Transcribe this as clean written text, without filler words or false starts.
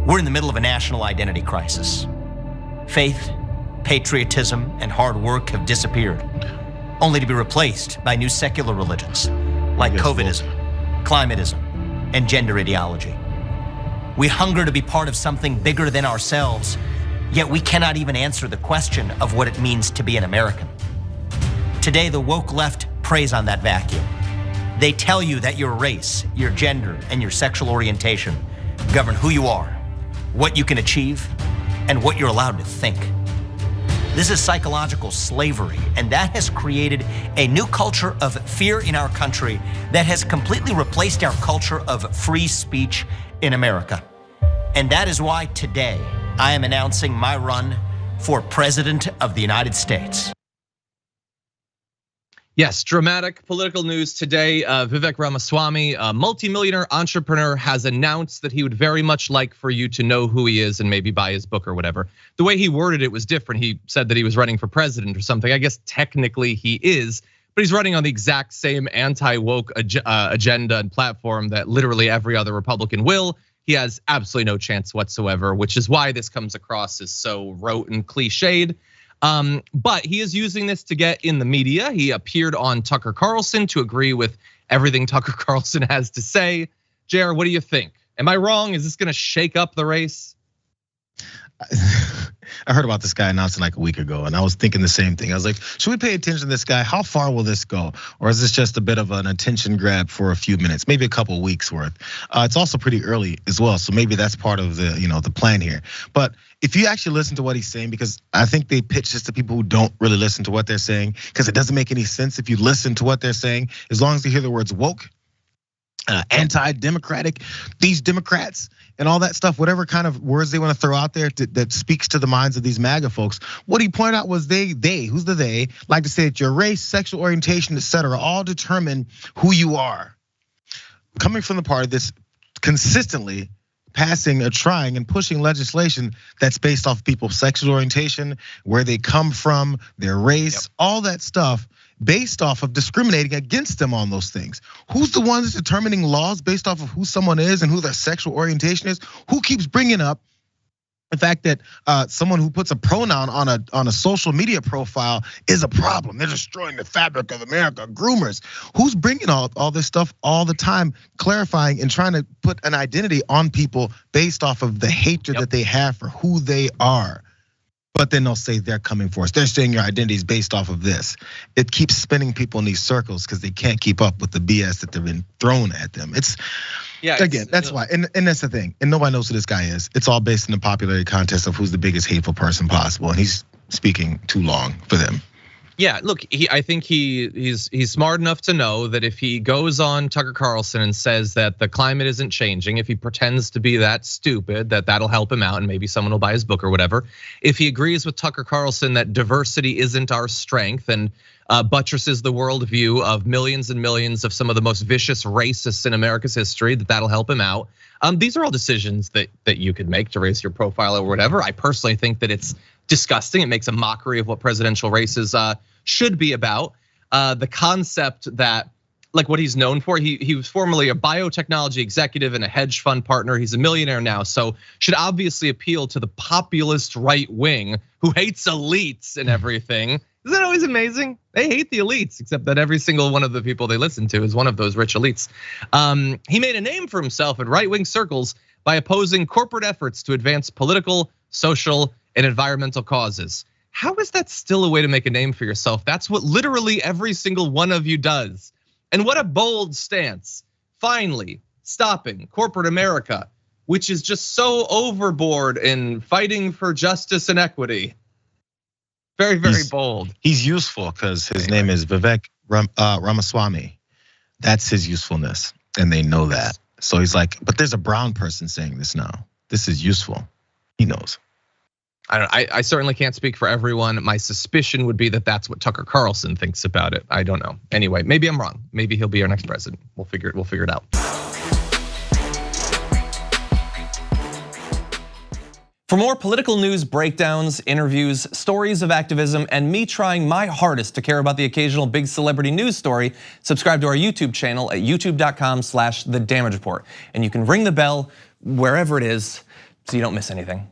We're in the middle of a national identity crisis. Faith, patriotism, and hard work have disappeared, only to be replaced by new secular religions like COVIDism, climatism, and gender ideology. We hunger to be part of something bigger than ourselves, yet we cannot even answer the question of what it means to be an American. Today, the woke left preys on that vacuum. They tell you that your race, your gender, and your sexual orientation govern who you are, what you can achieve, and what you're allowed to think. This is psychological slavery, and that has created a new culture of fear in our country that has completely replaced our culture of free speech in America. And that is why today I am announcing my run for President of the United States. Yes, dramatic political news today. Vivek Ramaswamy, a multimillionaire entrepreneur, has announced that he would very much like for you to know who he is and maybe buy his book or whatever. The way he worded it was different. He said that he was running for president or something. I guess technically he is, but he's running on the exact same anti-woke agenda and platform that literally every other Republican will. He has absolutely no chance whatsoever, which is why this comes across as so rote and cliched. But he is using this to get in the media. He appeared on Tucker Carlson to agree with everything Tucker Carlson has to say. Jayar, what do you think? Am I wrong? Is this gonna shake up the race? I heard about this guy announcing like a week ago, and I was thinking the same thing. I was like, should we pay attention to this guy? How far will this go? Or is this just a bit of an attention grab for a few minutes, maybe a couple weeks worth? It's also pretty early as well, so maybe that's part of the the plan here. But if you actually listen to what he's saying, because I think they pitch this to people who don't really listen to what they're saying, because it doesn't make any sense if you listen to what they're saying, as long as you hear the words woke, anti-democratic, these Democrats, and all that stuff, whatever kind of words they want to throw out there that speaks to the minds of these MAGA folks. What he pointed out was who's the they, like to say that your race, sexual orientation, etc., all determine who you are. Coming from the party that's consistently passing or trying and pushing legislation that's based off people's sexual orientation, where they come from, their race, all that stuff, based off of discriminating against them on those things. Who's the ones determining laws based off of who someone is and who their sexual orientation is? Who keeps bringing up the fact that someone who puts a pronoun on a social media profile is a problem? They're destroying the fabric of America. Groomers. Who's bringing all this stuff all the time, clarifying and trying to put an identity on people based off of the hatred that they have for who they are? But then they'll say they're coming for us. They're saying your identity is based off of this. It keeps spinning people in these circles because they can't keep up with the BS that they've been thrown at them. Again, that's why, and that's the thing. And nobody knows who this guy is. It's all based in the popularity contest of who's the biggest hateful person possible. And he's speaking too long for them. Yeah, look, I think he's smart enough to know that if he goes on Tucker Carlson and says that the climate isn't changing, if he pretends to be that stupid, that'll help him out and maybe someone will buy his book or whatever. If he agrees with Tucker Carlson that diversity isn't our strength and buttresses the worldview of millions and millions of some of the most vicious racists in America's history, that'll help him out. These are all decisions that you could make to raise your profile or whatever. I personally think that it's disgusting. It makes a mockery of what presidential races should be about. The concept that, like what he's known for, he was formerly a biotechnology executive and a hedge fund partner. He's a millionaire now, so should obviously appeal to the populist right wing who hates elites and everything. Isn't that always amazing? They hate the elites, except that every single one of the people they listen to is one of those rich elites. He made a name for himself in right-wing circles by opposing corporate efforts to advance political, social, and environmental causes. How is that still a way to make a name for yourself? That's what literally every single one of you does. And what a bold stance. Finally, stopping corporate America, which is just so overboard in fighting for justice and equity. Very, very bold. He's useful because his name is Vivek Ramaswamy. That's his usefulness, and they know that. So he's like, but there's a brown person saying this now. This is useful. He knows. I certainly can't speak for everyone. My suspicion would be that that's what Tucker Carlson thinks about it. I don't know. Anyway, maybe I'm wrong. Maybe he'll be our next president. We'll figure it out. For more political news breakdowns, interviews, stories of activism, and me trying my hardest to care about the occasional big celebrity news story, subscribe to our YouTube channel at youtube.com/thedamagereport. And you can ring the bell wherever it is so you don't miss anything.